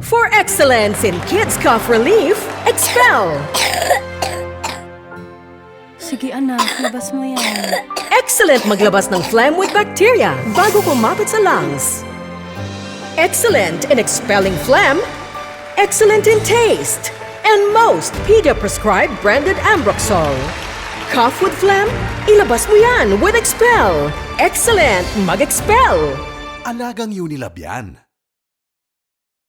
For excellence in kids' cough relief, Expel! Sige anak, labas mo yan. Excellent maglabas ng phlegm with bacteria bago kumapit sa lungs. Excellent in expelling phlegm. Excellent in taste. And most Pedia-prescribed branded Ambroxol. Cough with phlegm? Ilabas mo yan with Expel. Excellent mag-Expel! Alagang Unilab yan.